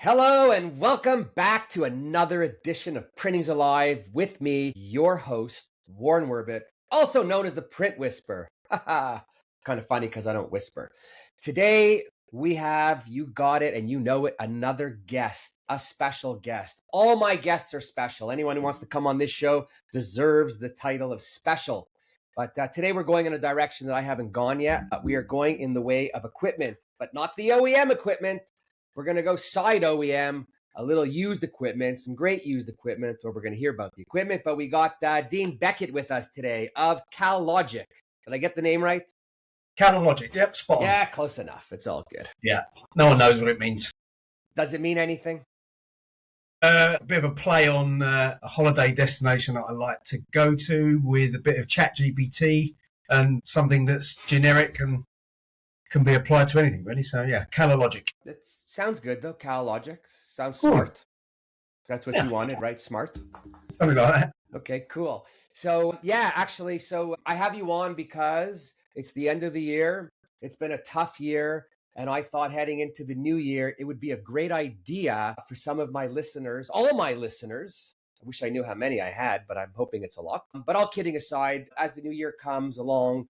Hello and welcome back to another edition of Printing's Alive with me, your host, Warren Werbitt, also known as the Print Whisperer. Kind of funny because I don't whisper. Today we have, you got it and you know it, another guest, a special guest. All my guests are special. Anyone who wants to come on this show deserves the title of special. But today we're going in a direction that I haven't gone yet. We are going in the way of equipment, but not the OEM equipment. We're going to go side OEM, a little used equipment, some great used equipment, where we're going to hear about the equipment. But we got Dean Beckett with us today of CalLogic. Did I get the name right? CalLogic, yep, spot on. Yeah, close enough. It's all good. Yeah, no one knows what it means. Does it mean anything? A bit of a play on a holiday destination that I like to go to with a bit of ChatGPT and something that's generic and can be applied to anything, really. So, yeah, CalLogic. It sounds good, though. CalLogic. Sounds smart. That's what you wanted, right? Smart? Something like that. Okay, cool. So, yeah, actually, I have you on because it's the end of the year. It's been a tough year. And I thought heading into the new year, it would be a great idea for some of my listeners, all my listeners. I wish I knew how many I had, but I'm hoping it's a lot. But all kidding aside, as the new year comes along,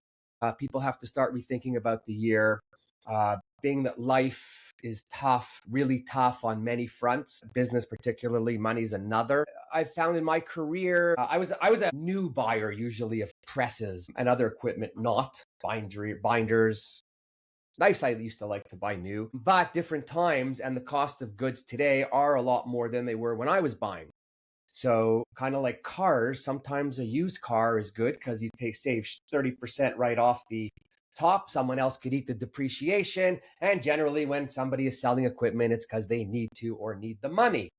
people have to start rethinking about the year, being that life is tough, really tough on many fronts, business particularly, money's another. I've found in my career, I was a new buyer usually of presses and other equipment, not binders. Knives I used to like to buy new, but different times and the cost of goods today are a lot more than they were when I was buying. So kind of like cars, sometimes a used car is good because you save 30% right off the top. Someone else could eat the depreciation. And generally when somebody is selling equipment, it's because they need to or need the money,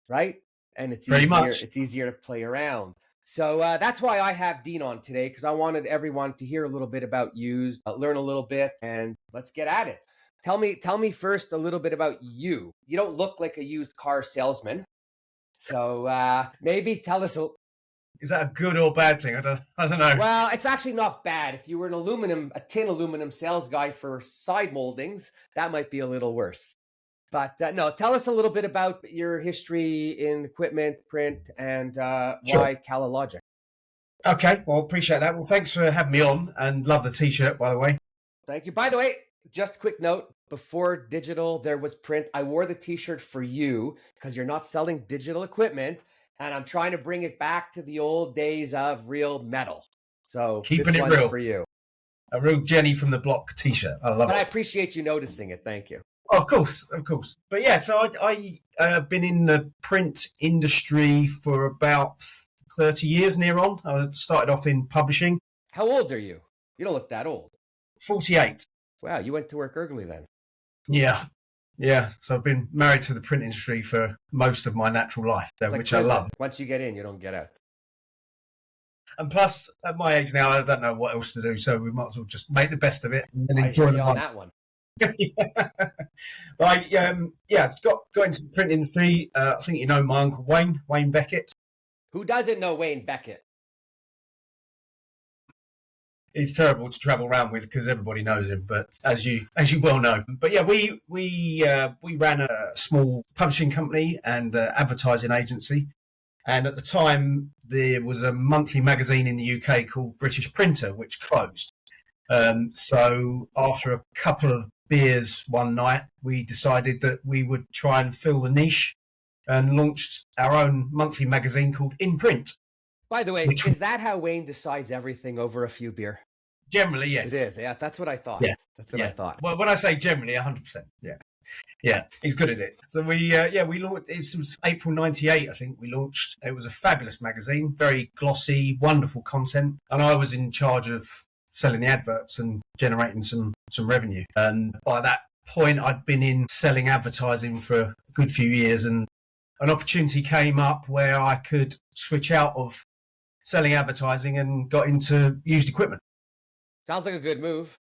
right? And it's easier to play around. So that's why I have Dean on today, because I wanted everyone to hear a little bit about used, learn a little bit, and let's get at it. Tell me first a little bit about you. You don't look like a used car salesman. So maybe tell us. Is that a good or bad thing? I don't know. Well, it's actually not bad. If you were a tin aluminum sales guy for side moldings, that might be a little worse. But no, tell us a little bit about your history in equipment, print, and why CalLogic. Okay, well, appreciate that. Well, thanks for having me on, and love the T-shirt, by the way. Thank you. By the way, just a quick note. Before digital, there was print. I wore the T-shirt for you because you're not selling digital equipment, and I'm trying to bring it back to the old days of real metal. So keeping it real for you. A real Jenny from the block T-shirt. I love it. I appreciate you noticing it. Thank you. Oh, of course. But yeah, so I've been in the print industry for about 30 years near on. I started off in publishing. How old are you? You don't look that old. 48. Wow, you went to work early then. Yeah. So I've been married to the print industry for most of my natural life, which I love. Once you get in, you don't get out. And plus, at my age now, I don't know what else to do, so we might as well just make the best of it and enjoy the on that one. Got into the print industry. I think you know my uncle Wayne Beckett. Who doesn't know Wayne Beckett? He's terrible to travel around with because everybody knows him, but as you well know. But yeah, we ran a small publishing company and advertising agency, and at the time there was a monthly magazine in the UK called British Printer, which closed. So after a couple of beers one night, we decided that we would try and fill the niche and launched our own monthly magazine called In Print. By the way, is that how Wayne decides everything over a few beer? Generally, yes. It is, yeah. That's what I thought. Yeah. That's what I thought. Well, when I say generally, 100%. Yeah, he's good at it. So we launched, it was April 98, I think we launched. It was a fabulous magazine, very glossy, wonderful content. And I was in charge of selling the adverts and generating some revenue. And by that point, I'd been in selling advertising for a good few years, and an opportunity came up where I could switch out of selling advertising and got into used equipment. Sounds like a good move.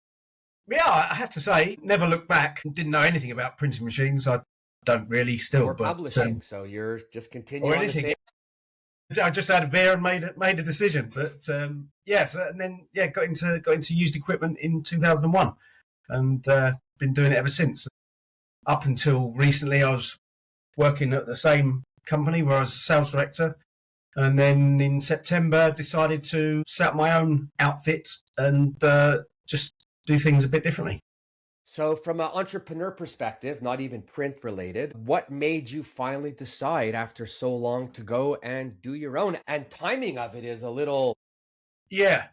Yeah, I have to say, never looked back. Didn't know anything about printing machines. I don't really still. Or publishing, so you're just continuing. Or anything. I just had a beer and made a decision. But got into used equipment in 2001, and been doing it ever since. Up until recently, I was working at the same company where I was a sales director. And then in September, decided to set up my own outfit and just do things a bit differently. So, from an entrepreneur perspective, not even print related, what made you finally decide after so long to go and do your own? And timing of it is a little. Yeah,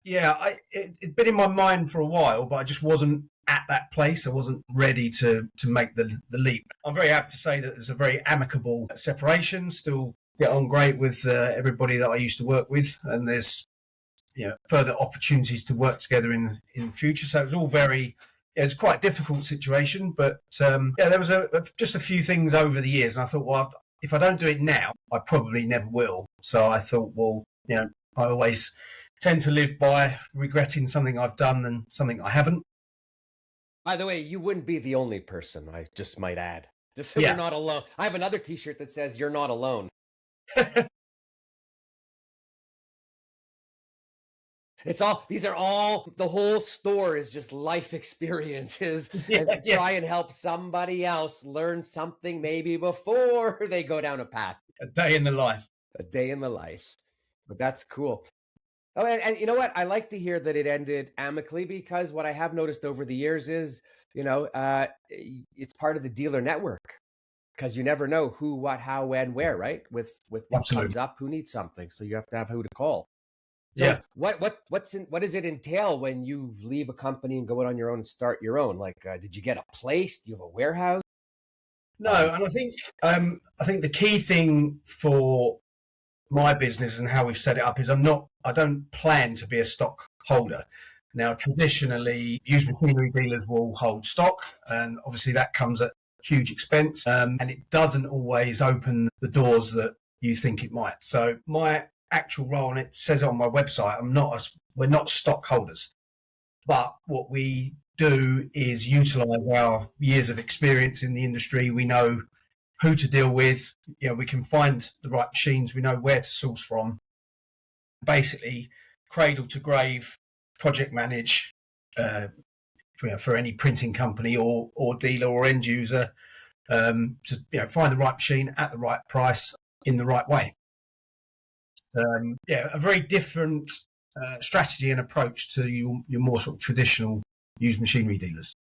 yeah. It'd been in my mind for a while, but I just wasn't at that place. I wasn't ready to make the leap. I'm very happy to say that there's a very amicable separation. Still get on great with everybody that I used to work with, and there's further opportunities to work together in the future. So it was all very. Yeah, it's quite a difficult situation, but there was just a few things over the years, and I thought, well, if I don't do it now, I probably never will. So I thought, well, I always tend to live by regretting something I've done than something I haven't. By the way, you wouldn't be the only person, I just might add. Just so Yeah. you're not alone. I have another t-shirt that says you're not alone. These are all, the whole store is just life experiences and to try and help somebody else learn something maybe before they go down a path. A day in the life. A day in the life. But that's cool. Oh, and you know what? I like to hear that it ended amicably, because what I have noticed over the years is, it's part of the dealer network, because you never know who, what, how, when, where, right? With what Absolutely. comes up, who needs something. So you have to have who to call. So Yeah. what does it entail when you leave a company and go out on your own and start your own? Like, did you get a place? Do you have a warehouse? No, and I think the key thing for my business and how we've set it up is I don't plan to be a stock holder. Now, traditionally, used machinery dealers will hold stock, and obviously that comes at huge expense, and it doesn't always open the doors that you think it might. So my actual role, and it says it on my website, we're not stockholders, but what we do is utilize our years of experience in the industry. We know who to deal with. We can find the right machines. We know where to source from. Basically, cradle to grave, project manage for any printing company or dealer or end user to find the right machine at the right price in the right way. A very different strategy and approach to your more sort of traditional used machinery dealers.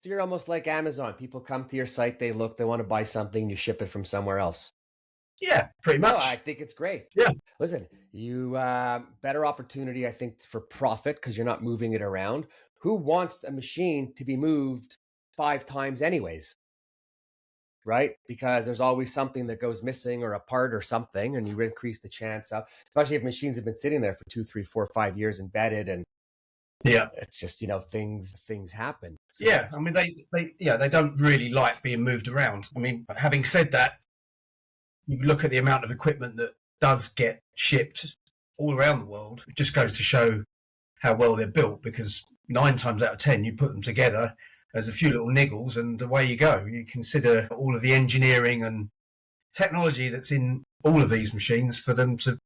So you're almost like Amazon. People come to your site, they look, they want to buy something, you ship it from somewhere else. Yeah, pretty much. Oh, I think it's great. Yeah. Listen, you better opportunity, I think, for profit, because you're not moving it around. Who wants a machine to be moved 5 times anyways? Right? Because there's always something that goes missing or a part or something, and you increase the chance of, especially if machines have been sitting there for 2, 3, 4, 5 years embedded, and it's just, things happen. So yeah, I mean they don't really like being moved around. I mean, having said that, you look at the amount of equipment that does get shipped all around the world. It just goes to show how well they're built, because 9 times out of 10 you put them together, there's a few little niggles and away you go. You consider all of the engineering and technology that's in all of these machines for them to,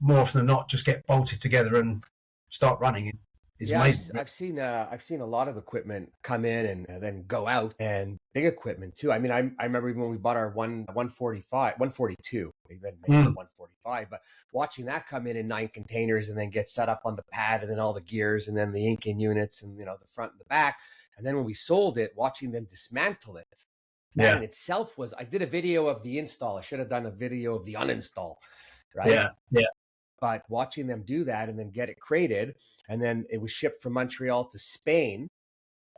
more often than not, just get bolted together and start running. It's amazing. I've seen a lot of equipment come in and then go out, and big equipment too. I mean, I remember even when we bought our 142, we even made 145, but watching that come in 9 containers and then get set up on the pad, and then all the gears, and then the inking units, and the front and the back. And then when we sold it, watching them dismantle it, that in itself was, I did a video of the install. I should have done a video of the uninstall, right? Yeah. But watching them do that and then get it crated, and then it was shipped from Montreal to Spain.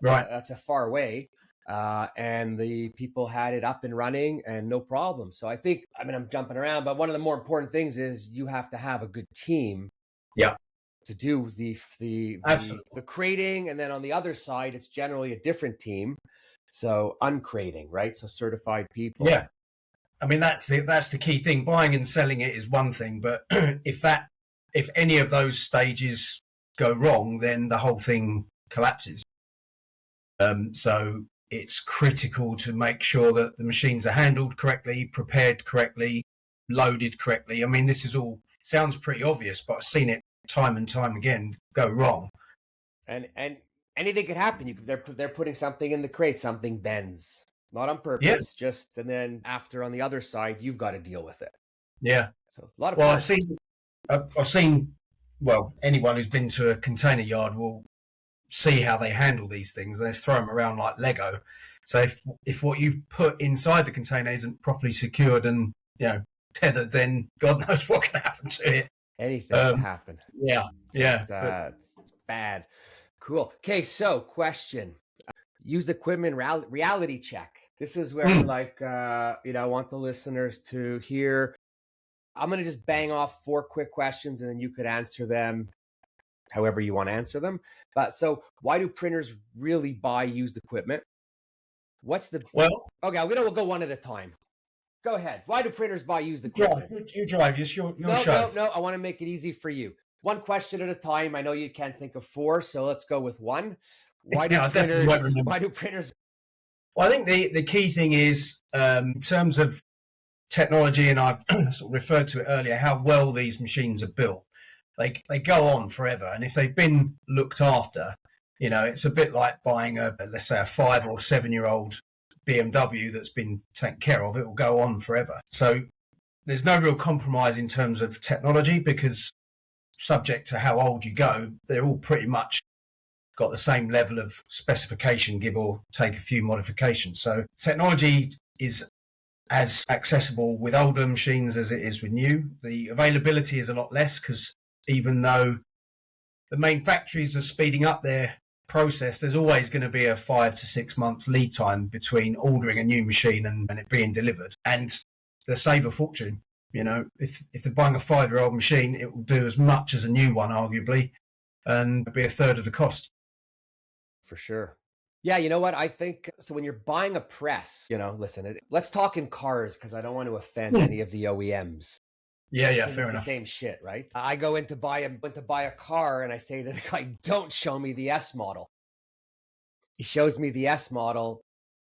Right. That's a far way. And the people had it up and running and no problem. So I think, I'm jumping around, but one of the more important things is you have to have a good team. Yeah. To do the crating, and then on the other side, it's generally a different team. So uncrating, right? So certified people. Yeah. I mean, that's the key thing. Buying and selling it is one thing, but if any of those stages go wrong, then the whole thing collapses. So it's critical to make sure that the machines are handled correctly, prepared correctly, loaded correctly. I mean, this sounds pretty obvious, but I've seen it time and time again go wrong. And anything could happen. They're putting something in the crate, something bends. Not on Yeah, purpose, just, and then after on the other side, you've got to deal with it. yeah. So a lot of Well, parts. I've seen. Well, anyone who's been to a container yard will see how they handle these things. They throw them around like Lego. So if what you've put inside the container isn't properly secured and tethered, then God knows what can happen to it. Anything can happen. Yeah, So yeah. bad. Cool. Okay, so question. Used equipment reality check. This is where I want the listeners to hear. I'm going to just bang off 4 quick questions and then you could answer them however you want to answer them. But so why do printers really buy used equipment? What's the... Well, okay, we'll go one at a time. Go ahead. Why do printers buy used equipment? You drive. It's your show. No. I want to make it easy for you. One question at a time. I know you can't think of 4, so let's go with 1. Why do printers? Well, I think the key thing is in terms of technology, and I sort of referred to it earlier, how well these machines are built. They go on forever, and if they've been looked after, it's a bit like buying let's say a 5 or 7 year old BMW that's been taken care of. It will go on forever. So there's no real compromise in terms of technology, because subject to how old you go, they're all pretty much got the same level of specification, give or take a few modifications. So technology is as accessible with older machines as it is with new. The availability is a lot less, because even though the main factories are speeding up their process, there's always going to be a 5 to 6 month lead time between ordering a new machine and it being delivered. And they save a fortune. If they're buying a 5-year-old machine, it will do as much as a new one, arguably, and be a third of the cost. For sure. Yeah, you know what? I think, so when you're buying a press, listen, let's talk in cars, because I don't want to offend any of the OEMs. Yeah, fair enough. The same shit, right? I go in to buy a car, and I say to the guy, don't show me the S model. He shows me the S model.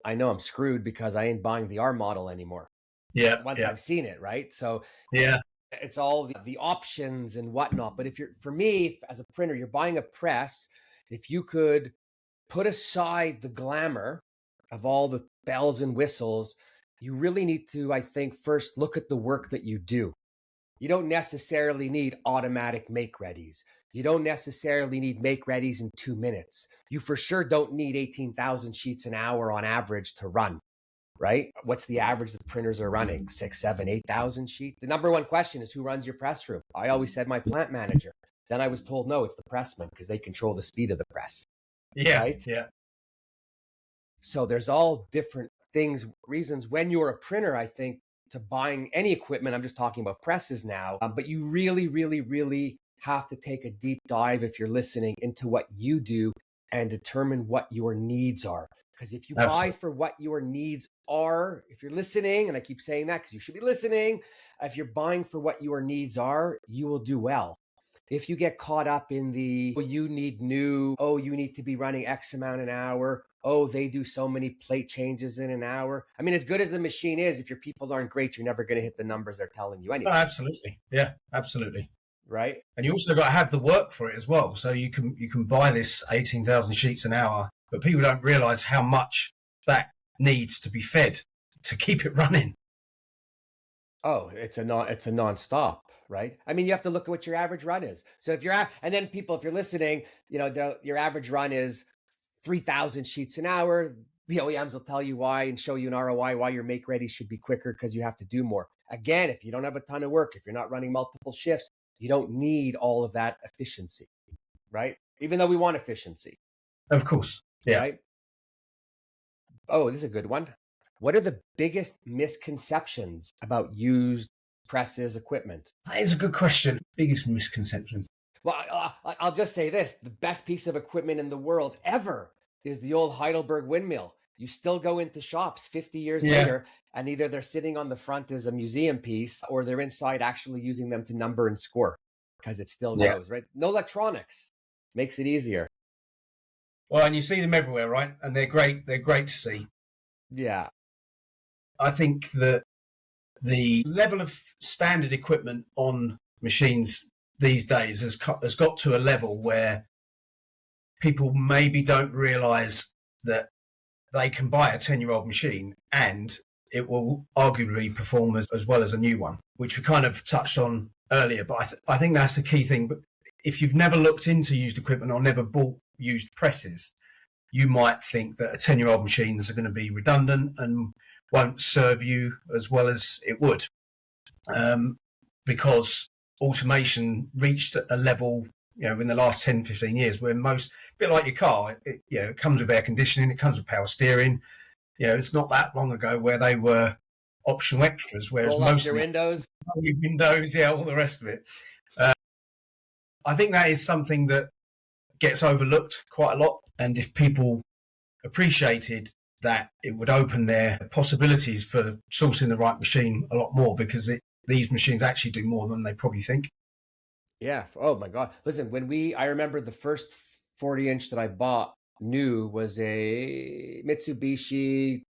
I know I'm screwed, because I ain't buying the R model anymore. Yeah. Once I've seen it, right? So yeah, it's all the options and whatnot. But for me, as a printer, you're buying a press, if you could put aside the glamour of all the bells and whistles, you really need to, I think, first look at the work that you do. You don't necessarily need automatic make-readies. You don't necessarily need make-readies in 2 minutes. You for sure don't need 18,000 sheets an hour on average to run, right? What's the average that printers are running? 6, 7, 8,000 sheets? The number one question is, who runs your press room? I always said my plant manager. Then I was told, no, it's the pressman, because they control the speed of the press. Yeah, right? yeah. So there's all different reasons when you're a printer, I think, to buying any equipment. I'm just talking about presses now, but you really, really, really have to take a deep dive, if you're listening, into what you do and determine what your needs are. Because if you buy for what your needs are, if you're listening, and I keep saying that because you should be listening, if you're buying for what your needs are, you will do well. If you get caught up in you need new, you need to be running X amount an hour, they do so many plate changes in an hour. I mean, as good as the machine is, if your people aren't great, you're never going to hit the numbers they're telling you anyway. Oh, absolutely. Yeah, absolutely. Right. And you also got to have the work for it as well. So you can buy this 18,000 sheets an hour, but people don't realize how much that needs to be fed to keep it running. Oh, it's a non-stop. Right. I mean, you have to look at what your average run is. So if you're listening, your average run is 3,000 sheets an hour. The OEMs will tell you why and show you an ROI why your make ready should be quicker, because you have to do more. Again, if you don't have a ton of work, if you're not running multiple shifts, you don't need all of that efficiency, right? Even though we want efficiency. Of course. Yeah. Right? Oh, this is a good one. What are the biggest misconceptions about used presses equipment? That is a good question. Biggest misconception. Well, I'll just say this. The best piece of equipment in the world ever is the old Heidelberg windmill. You still go into shops 50 years later, and either they're sitting on the front as a museum piece, or they're inside actually using them to number and score, because it still goes, right? No electronics. Makes it easier. Well, and you see them everywhere, right? And they're great. They're great to see. Yeah. I think that the level of standard equipment on machines these days has got to a level where people maybe don't realize that they can buy a 10-year-old machine and it will arguably perform as well as a new one, which we kind of touched on earlier. But I think that's the key thing. But if you've never looked into used equipment or never bought used presses, you might think that a 10-year-old machines are going to be redundant and won't serve you as well as it would, because automation reached a level, in the last 10, 15 years where a bit like your car, it comes with air conditioning, it comes with power steering. It's not that long ago where they were optional extras, whereas roll up your windows, all the rest of it. I think that is something that gets overlooked quite a lot. And if people appreciated that, it would open their possibilities for sourcing the right machine a lot more, because these machines actually do more than they probably think. Yeah. Oh my God. Listen, I remember the first 40-inch that I bought new was a Mitsubishi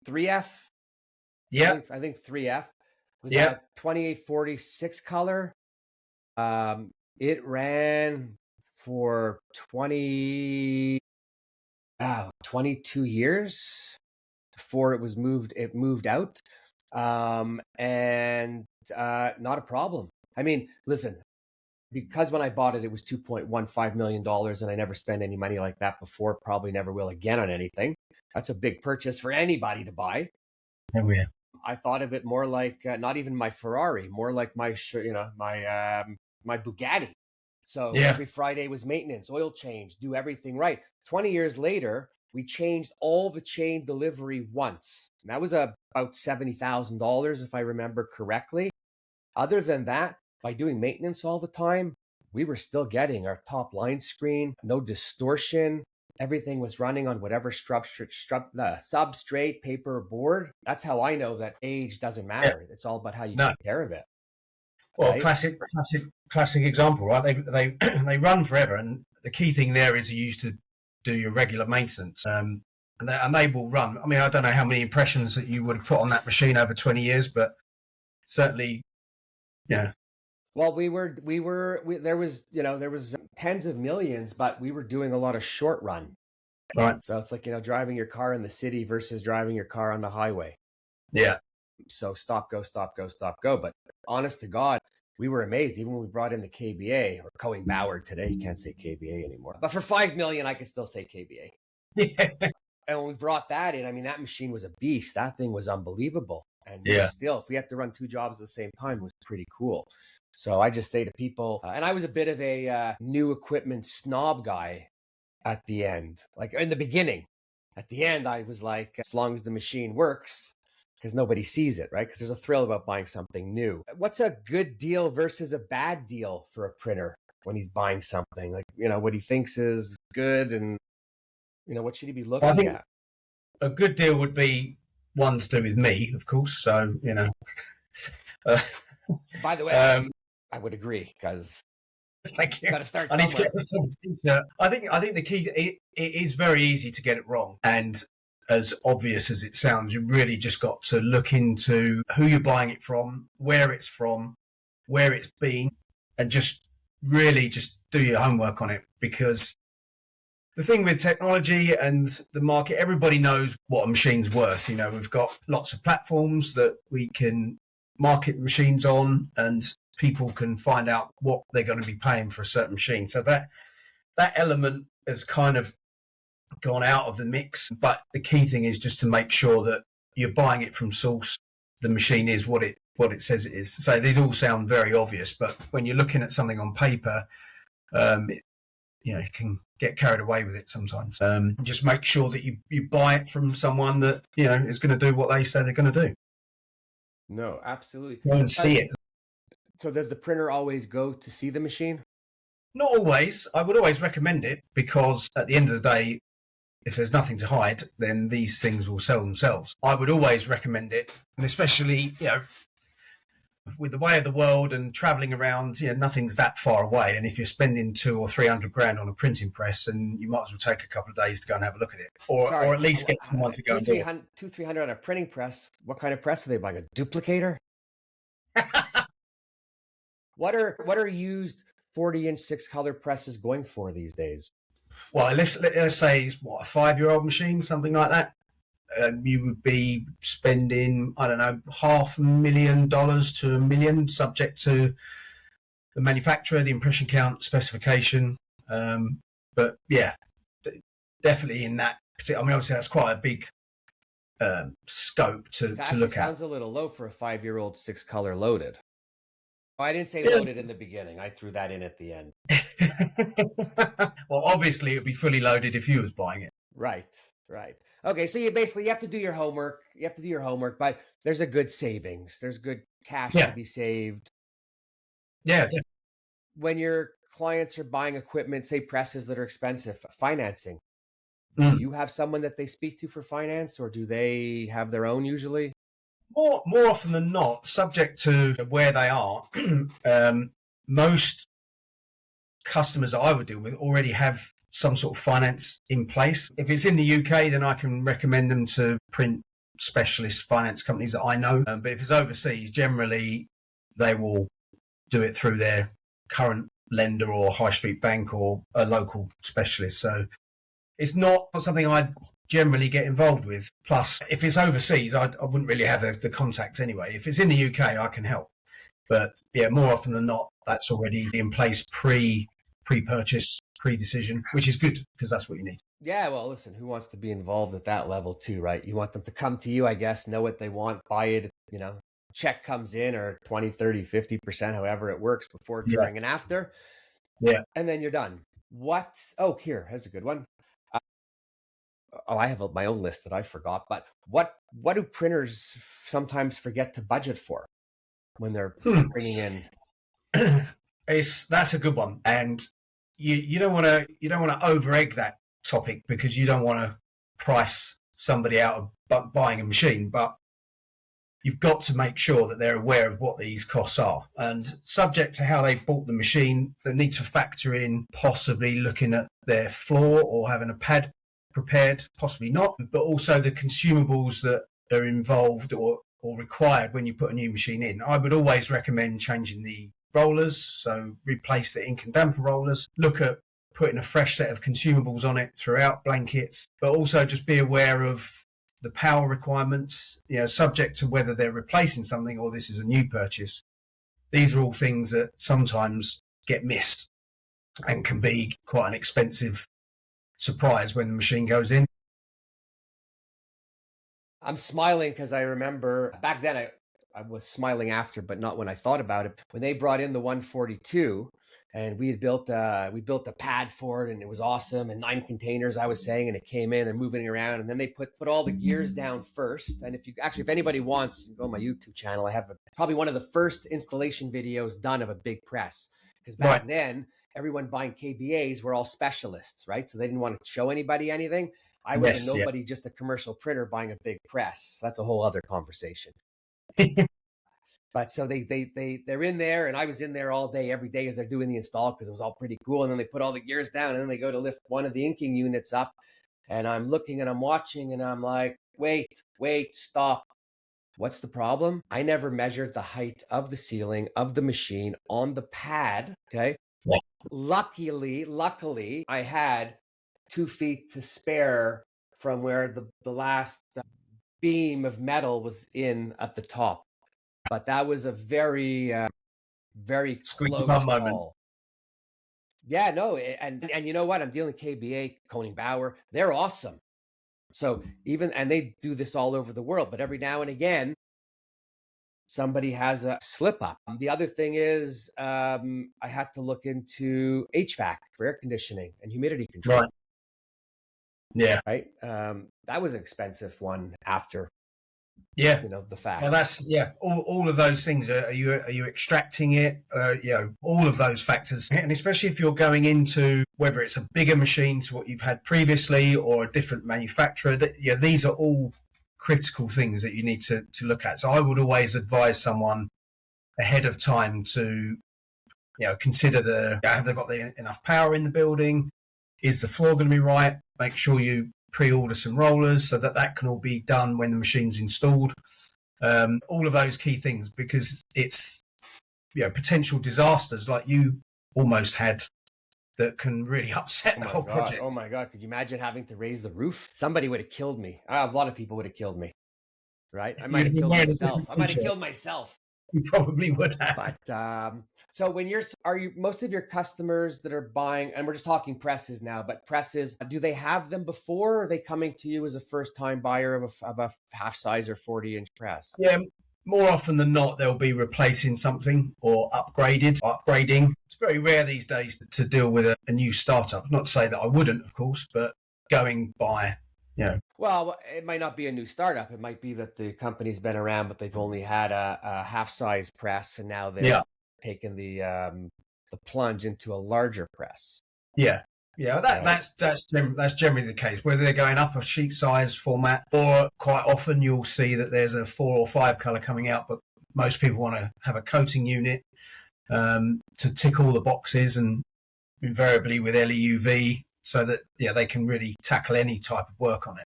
3F. Yeah. I think 3F. It was Yeah. a 2846 color. It ran for 22 years before it moved out. And not a problem. I mean, listen, because when I bought it, it was $2.15 million, and I never spent any money like that before, probably never will again on anything. That's a big purchase for anybody to buy. Oh, yeah. I thought of it more like not even my Ferrari, more like my Bugatti. So every Friday was maintenance, oil change, do everything right. 20 years later, we changed all the chain delivery once. And that was about $70,000, if I remember correctly. Other than that, by doing maintenance all the time, we were still getting our top line screen, no distortion. Everything was running on whatever substrate, paper, or board. That's how I know that age doesn't matter. Yeah. It's all about how you take care of it. Well, right? Classic example, right? They run forever, and the key thing there is you used to do your regular maintenance, and they will run. I mean, I don't know how many impressions that you would have put on that machine over 20 years, but certainly, yeah. Well, there was tens of millions, but we were doing a lot of short run. Right. So it's like, driving your car in the city versus driving your car on the highway. Yeah. So stop, go, stop, go, stop, go. But honest to God, we were amazed. Even when we brought in the KBA, or Coing Ballard today, you can't say KBA anymore. But for $5 million, I could still say KBA. Yeah. And when we brought that in, I mean, that machine was a beast. That thing was unbelievable. And still, if we had to run two jobs at the same time, it was pretty cool. So I just say to people, and I was a bit of a new equipment snob guy at the end, like in the beginning. At the end, I was like, as long as the machine works, because nobody sees it, right? Because there's a thrill about buying something new. What's a good deal versus a bad deal for a printer when he's buying something? Like, what he thinks is good, and, what should he be looking at? A good deal would be one to do with me, of course. So, By the way, I would agree, because thank you. Got to start I need somewhere. To get I think the key, it is very easy to get it wrong. And as obvious as it sounds, you really just got to look into who you're buying it from, where it's been, and just really just do your homework on it. Because the thing with technology and the market, everybody knows what a machine's worth. We've got lots of platforms that we can market machines on, and people can find out what they're going to be paying for a certain machine. So that element has kind of gone out of the mix. But the key thing is just to make sure that you're buying it from source. The machine is what it says it is. So these all sound very obvious, but when you're looking at something on paper, you can get carried away with it sometimes. Just make sure that you buy it from someone that is going to do what they say they're going to do. No, absolutely. Go and see it. So does the printer always go to see the machine? Not always. I would always recommend it, because at the end of the day, if there's nothing to hide, then these things will sell themselves. I would always recommend it, and especially, with the way of the world and traveling around, nothing's that far away. And if you're spending $200,000 or $300,000 on a printing press, then you might as well take a couple of days to go and have a look at it, or at least get someone to go and do it. $200-300 on a printing press. What kind of press are they buying? A duplicator? What are used 40-inch 6-color presses going for these days? well, let's say it's what, a 5-year-old machine, something like that. You would be spending, I don't know, $500,000 to $1 million, subject to the manufacturer, the impression count, specification. But yeah, definitely in that. I mean, obviously that's quite a big scope to look at. Sounds a little low for a 5-year-old 6-color loaded. Oh, I didn't say Yeah. loaded in the beginning. I threw that in at the end. Well, obviously it'd be fully loaded if you was buying it. Right. Okay, so you have to do your homework. But there's a good savings. There's good cash to be saved. Yeah, definitely. When your clients are buying equipment, say presses that are expensive, financing. Do you have someone that they speak to for finance, or do they have their own usually? More often than not, subject to where they are, most customers that I would deal with already have some sort of finance in place. If it's in the UK, then I can recommend them to print specialist finance companies that I know. But if it's overseas, generally they will do it through their current lender or high street bank or a local specialist. So it's not something I'd generally get involved with. Plus, if it's overseas, I wouldn't really have the contacts anyway. If it's in the UK, I can help. But yeah, more often than not, that's already in place pre-purchase, pre-decision, which is good because that's what you need. Yeah, well, listen, who wants to be involved at that level too, right? You want them to come to you, I guess, know what they want, buy it, check comes in or 20, 30, 50%, however it works before, during, and after. Yeah. And then you're done. Here, here's a good one. I have my own list that I forgot, but what do printers sometimes forget to budget for when they're bringing in? That's a good one, and you don't want to over egg that topic because you don't want to price somebody out of buying a machine, but you've got to make sure that they're aware of what these costs are, and subject to how they bought the machine, they need to factor in possibly looking at their floor or having a pad prepared, possibly not, but also the consumables that are involved or required when you put a new machine in. I would always recommend changing the rollers, so replace the ink and damper rollers, look at putting a fresh set of consumables on it throughout, blankets, but also just be aware of the power requirements, subject to whether they're replacing something or this is a new purchase. These are all things that sometimes get missed and can be quite an expensive surprise when the machine goes in. I'm smiling because I remember back then I was smiling after, but not when I thought about it. When they brought in the 142 and we built a pad for it and it was awesome, and 9 containers, I was saying, and it came in, they're moving around, and then they put all the gears down first. And if anybody wants, go on my YouTube channel, I have probably one of the first installation videos done of a big press, because back then everyone buying KBAs were all specialists, right? So they didn't want to show anybody anything. I was a nobody, just a commercial printer buying a big press. That's a whole other conversation. But so they're in there, and I was in there all day, every day as they're doing the install, because it was all pretty cool. And then they put all the gears down, and then they go to lift one of the inking units up, and I'm looking and I'm watching, and I'm like, wait, stop. What's the problem? I never measured the height of the ceiling of the machine on the pad. Okay. Yeah. Luckily, I had 2 feet to spare from where the last beam of metal was in at the top. But that was a very, very close call. Moment. Yeah, no, and you know what? I'm dealing with KBA, Koning Bauer. They're awesome. So and they do this all over the world, but every now and again, somebody has a slip up. The other thing is, I had to look into HVAC for air conditioning and humidity control. Right. Yeah. Right. That was an expensive one after. Yeah. The fact. Well, that's all of those things. Are you extracting it? All of those factors, and especially if you're going into whether it's a bigger machine to what you've had previously or a different manufacturer. These are all critical things that you need to look at. So I would always advise someone ahead of time to consider have they got enough power in the building? Is the floor going to be right? Make sure you pre-order some rollers so that can all be done when the machine's installed. All of those key things, because it's potential disasters like you almost had that can really upset the whole project. Oh my God. Could you imagine having to raise the roof? Somebody would have killed me. A lot of people would have killed me, right? I might You'd have be killed wearing a myself. different I might have t-shirt. killed myself. You probably would have. But so when are you most of your customers that are buying, and we're just talking presses now, but presses, do they have them before, or are they coming to you as a first time buyer of a half size or 40-inch press? Yeah, more often than not, they'll be replacing something or upgrading. It's very rare these days to deal with a new startup. Not to say that I wouldn't, of course, but going by, Well, it might not be a new startup. It might be that the company's been around, but they've only had a half size press, and now they're taking the plunge into a larger press. Yeah. Yeah, that's generally the case. Whether they're going up a sheet size format, or quite often you'll see that there's a 4 or 5 color coming out, but most people want to have a coating unit to tick all the boxes, and invariably with LEUV, so that they can really tackle any type of work on it.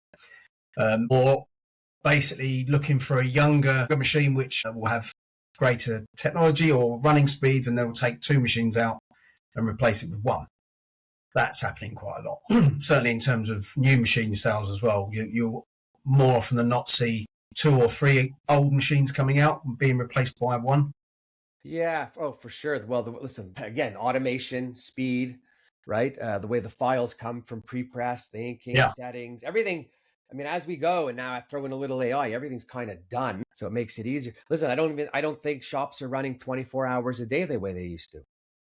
Or basically looking for a younger machine which will have greater technology or running speeds, and they'll take 2 machines out and replace it with 1. That's happening quite a lot. Certainly in terms of new machine sales as well. You'll more often than not see 2 or 3 old machines coming out and being replaced by 1. Yeah. Oh, for sure. Well, listen, again, automation, speed, right? The way the files come from pre-press, the inking settings, everything. I mean, as we go, and now I throw in a little AI, everything's kind of done. So it makes it easier. Listen, I don't think shops are running 24 hours a day the way they used to,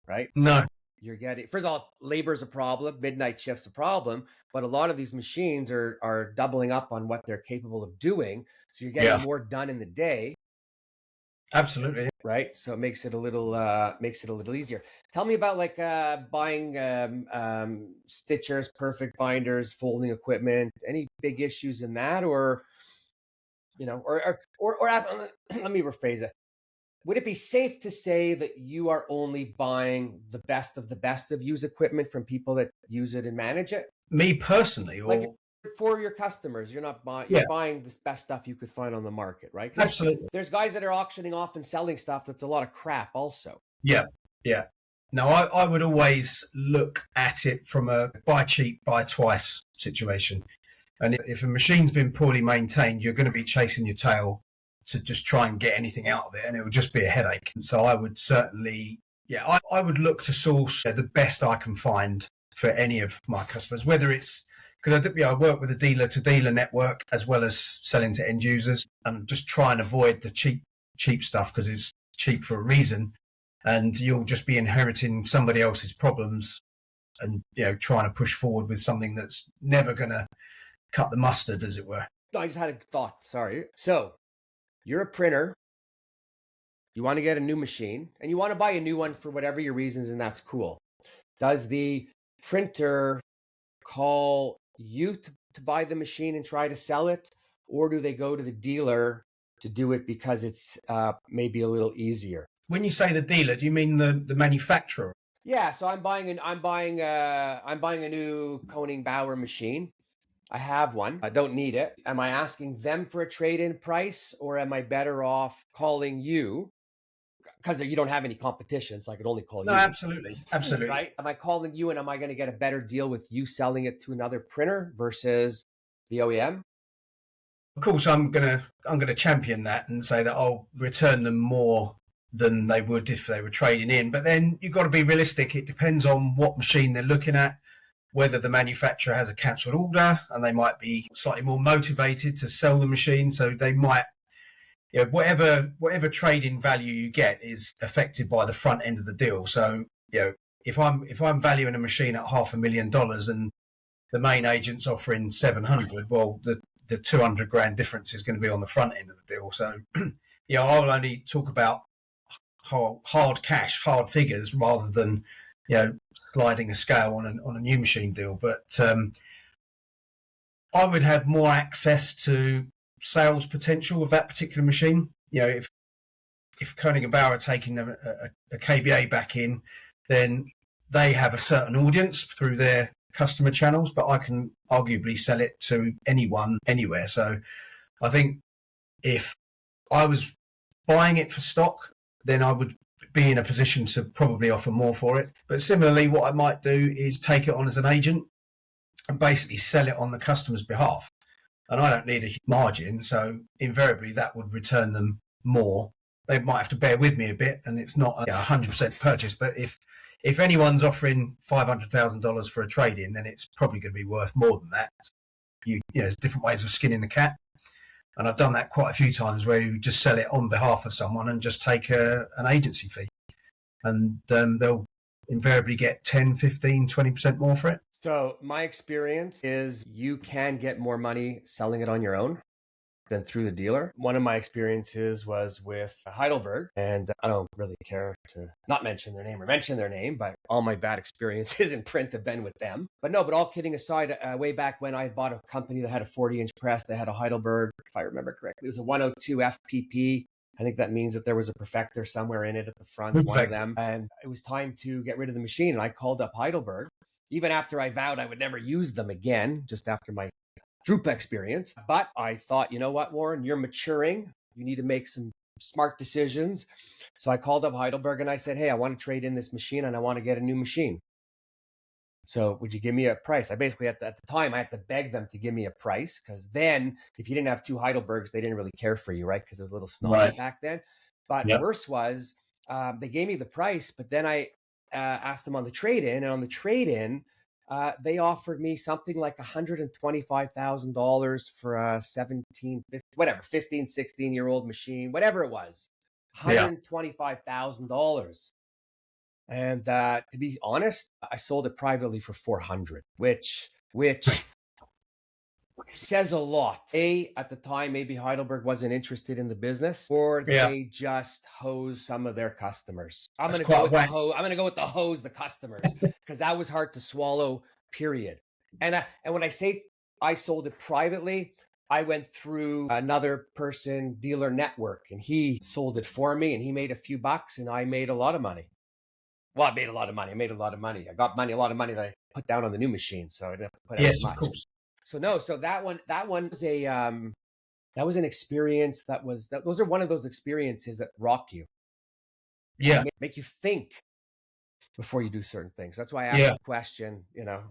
right? No. You're getting, first of all, labor's a problem, midnight shift's a problem, but a lot of these machines are doubling up on what they're capable of doing. So you're getting more done in the day. Absolutely. Right. So it makes it a little easier. Tell me about buying stitchers, perfect binders, folding equipment. Any big issues in that, or let me rephrase it. Would it be safe to say that you are only buying the best of used equipment from people that use it and manage it? Me personally, or for your customers, you're not buying. You're buying the best stuff you could find on the market, right? Absolutely. There's guys that are auctioning off and selling stuff that's a lot of crap, also. Yeah. No, I would always look at it from a buy cheap, buy twice situation. And if a machine's been poorly maintained, you're going to be chasing your tail to just try and get anything out of it, and it would just be a headache. And so I would certainly, I would look to source the best I can find for any of my customers, whether it's because I work with a dealer-to-dealer network as well as selling to end users, and just try and avoid the cheap stuff because it's cheap for a reason, and you'll just be inheriting somebody else's problems and trying to push forward with something that's never going to cut the mustard, as it were. I just had a thought. Sorry. So you're a printer. You want to get a new machine, and you want to buy a new one for whatever your reasons, and that's cool. Does the printer call you to buy the machine and try to sell it, or do they go to the dealer to do it because it's maybe a little easier? When you say the dealer, do you mean the manufacturer? Yeah, so I'm buying a new Koning Bauer machine. I have one. I don't need it. Am I asking them for a trade-in price, or am I better off calling you? Because you don't have any competition, so I could only call you. No, absolutely. Right? Am I calling you, and am I going to get a better deal with you selling it to another printer versus the OEM? Of course, I'm gonna champion that and say that I'll return them more than they would if they were trading in. But then you've got to be realistic. It depends on what machine they're looking at, whether the manufacturer has a cancelled order, and they might be slightly more motivated to sell the machine. So they might, whatever trade-in value you get is affected by the front end of the deal. So, if I'm valuing a machine at $500,000 and the main agent's offering 700, well, the 200 grand difference is going to be on the front end of the deal. So, I'll only talk about hard cash, hard figures, rather than sliding a scale on a new machine deal. But I would have more access to sales potential of that particular machine. If Koenig & Bauer are taking a KBA back in, then they have a certain audience through their customer channels, but I can arguably sell it to anyone, anywhere. So I think if I was buying it for stock, then I would be in a position to probably offer more for it. But similarly, what I might do is take it on as an agent and basically sell it on the customer's behalf. And I don't need a margin, so invariably that would return them more. They might have to bear with me a bit, and it's not a 100% purchase. But if anyone's offering $500,000 for a trade-in, then it's probably going to be worth more than that. There's different ways of skinning the cat. And I've done that quite a few times where you just sell it on behalf of someone and just take an agency fee. And they'll invariably get 10, 15, 20% more for it. So my experience is you can get more money selling it on your own than through the dealer. One of my experiences was with Heidelberg, and I don't really care to not mention their name or mention their name, but all my bad experiences in print have been with them. But all kidding aside, way back when I bought a company that had a 40-inch press, they had a Heidelberg, if I remember correctly, it was a 102 FPP. I think that means that there was a perfector somewhere in it at the front, one of them. And it was time to get rid of the machine. And I called up Heidelberg, even after I vowed I would never use them again, just after my Drupa experience. But I thought, you know what, Warren, you're maturing. You need to make some smart decisions. So I called up Heidelberg and I said, hey, I want to trade in this machine and I want to get a new machine. So would you give me a price? I basically, at the time, I had to beg them to give me a price, because then if you didn't have two Heidelbergs, they didn't really care for you, right? Because it was a little snobby back then. But worse was, they gave me the price, but then I asked them on the trade-in, and on the trade-in, they offered me something like $125,000 for a 15, 16-year-old machine, whatever it was, $125,000. And to be honest, I sold it privately for $400, which says a lot. At the time, maybe Heidelberg wasn't interested in the business, or they just hose some of their customers. I'm going to go with the hose the customers, because that was hard to swallow, period. And when I say I sold it privately, I went through another person, dealer network, and he sold it for me, and he made a few bucks, and I made a lot of money. Well, I made a lot of money. I got a lot of money that I put down on the new machine, so I didn't have to put out as much. Of course. So that one was an experience those are one of those experiences that rock you. Yeah. Make you think before you do certain things. That's why I asked the question,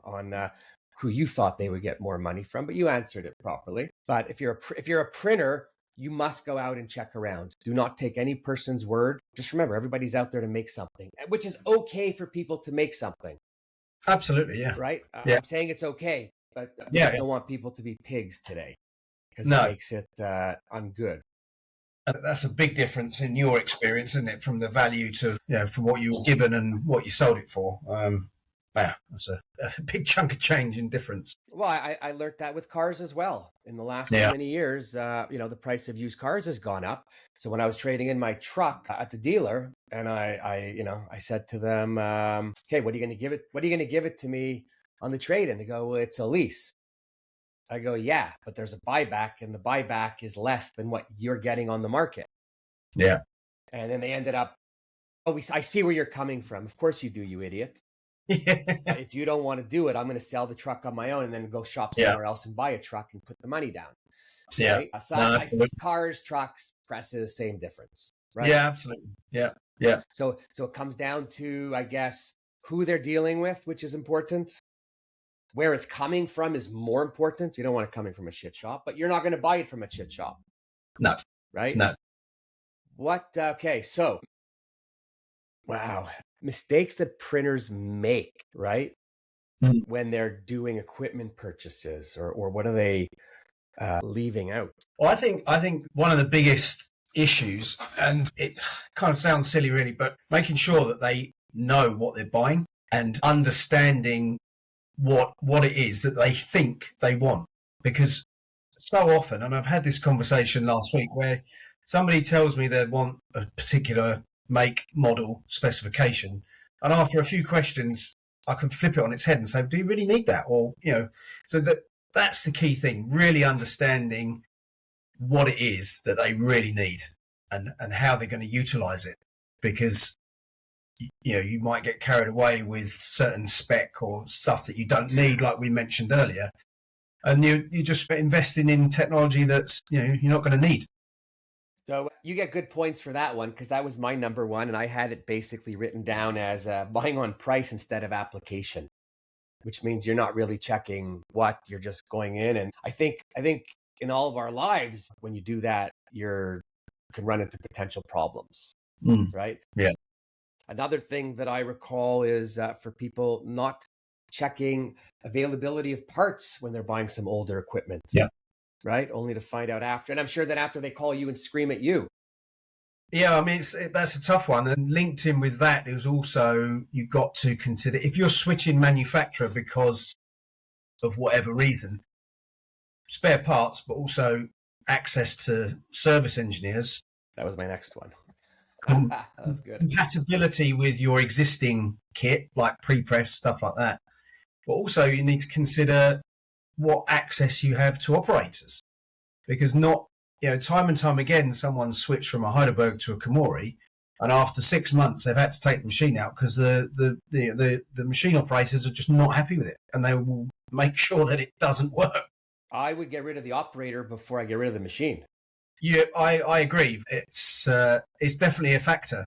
on who you thought they would get more money from, but you answered it properly. But if you're a printer, you must go out and check around. Do not take any person's word. Just remember, everybody's out there to make something, which is okay for people to make something. Absolutely, yeah. Right? I'm saying it's okay, but I don't want people to be pigs today, because it makes it ungood. That's a big difference in your experience, isn't it? From the value to, from what you were given and what you sold it for. That's a big chunk of change in difference. Well, I learned that with cars as well. In the last many years, the price of used cars has gone up. So when I was trading in my truck at the dealer, and I said to them, okay, what are you going to give it? What are you going to give it to me on the trade-in? They go, well, it's a lease. I go, yeah, but there's a buyback, and the buyback is less than what you're getting on the market. Yeah. And then they ended up, I see where you're coming from. Of course you do, you idiot. If you don't want to do it, I'm going to sell the truck on my own and then go shop somewhere else and buy a truck and put the money down. Yeah. Right? So cars, trucks, presses, same difference. Right? Yeah, absolutely. Yeah. Yeah. So it comes down to, I guess, who they're dealing with, which is important. Where it's coming from is more important. You don't want it coming from a shit shop, but you're not going to buy it from a shit shop. No. Right? No. Okay, so, wow. Mistakes that printers make, right? When they're doing equipment purchases, or what are they leaving out? Well, I think one of the biggest issues, and it kind of sounds silly really, but making sure that they know what they're buying and understanding what it is that they think they want. Because so often, and I've had this conversation last week, where somebody tells me they want a particular make, model, specification, and after a few questions I can flip it on its head and say, do you really need that? Or so that's the key thing, really understanding what it is that they really need and how they're going to utilize it. Because you might get carried away with certain spec or stuff that you don't need, like we mentioned earlier, and you're just investing in technology that's you're not going to need. So you get good points for that one because that was my number one, and I had it basically written down as buying on price instead of application, which means you're not really checking what, you're just going in. And I think in all of our lives, when you do that, you can run into potential problems, right? Yeah. Another thing that I recall is for people not checking availability of parts when they're buying some older equipment. Yeah. Right? Only to find out after. And I'm sure that after they call you and scream at you. Yeah, I mean, that's a tough one. And linked in with that is also, you've got to consider, if you're switching manufacturer because of whatever reason, spare parts, but also access to service engineers. That was my next one. That's good. Compatibility with your existing kit, like pre-press, stuff like that. But also you need to consider what access you have to operators. Because time and time again, someone switched from a Heidelberg to a Komori, and after 6 months, they've had to take the machine out because the machine operators are just not happy with it, and they will make sure that it doesn't work. I would get rid of the operator before I get rid of the machine. Yeah, I agree. It's definitely a factor.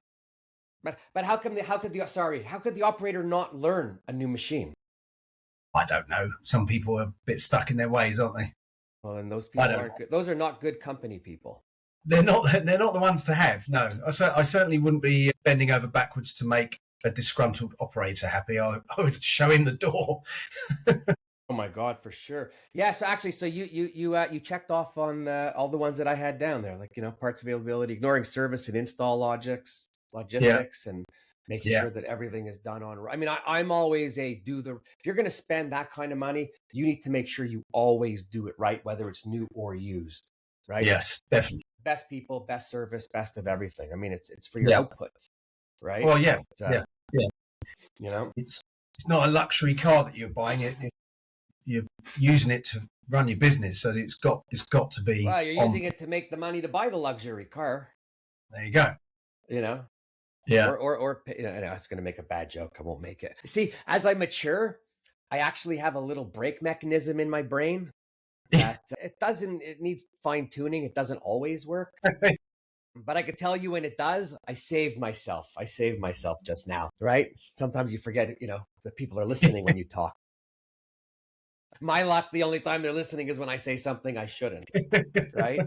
But how could the operator not learn a new machine? I don't know. Some people are a bit stuck in their ways, aren't they? Well, and those people aren't good. Those are not good company people. They're not the ones to have. No, I certainly wouldn't be bending over backwards to make a disgruntled operator happy. I would show him the door. Oh my God, for sure. Yeah. So actually, you checked off on all the ones that I had down there, like parts availability, ignoring service and install logistics, and making sure that everything is done on. I mean, I'm always if you're going to spend that kind of money, you need to make sure you always do it right, whether it's new or used, right? Yes, definitely. Best people, best service, best of everything. I mean, it's for your output, right? Well, yeah, It's not a luxury car that you're buying. You're using it to run your business, so it's got to be. Well, you're using it to make the money to buy the luxury car. There you go. Yeah. Or it's going to make a bad joke. I won't make it. See, as I mature, I actually have a little brake mechanism in my brain that it needs fine tuning. It doesn't always work. But I could tell you when it does, I saved myself just now, right? Sometimes you forget, that people are listening when you talk. My luck, the only time they're listening is when I say something I shouldn't, right?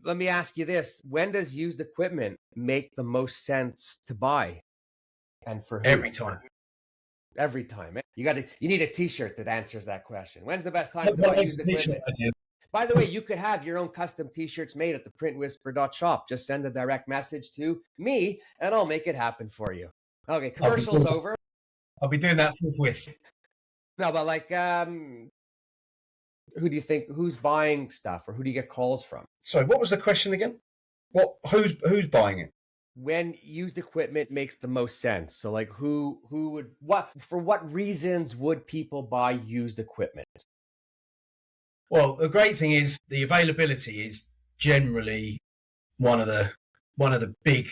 Let me ask you this. When does used equipment make the most sense to buy? And for who? Every time. Every time. You need a t-shirt that answers that question. When's the best time to buy used equipment? By the way, you could have your own custom t-shirts made at the printwhisper.shop. Just send a direct message to me and I'll make it happen for you. Okay, commercial's over. I'll be doing that forthwith. No, but who do you think, who's buying stuff, or who do you get calls from? Sorry, what was the question again? Who's buying it? When used equipment makes the most sense. So for what reasons would people buy used equipment? Well, the great thing is the availability is generally one of the big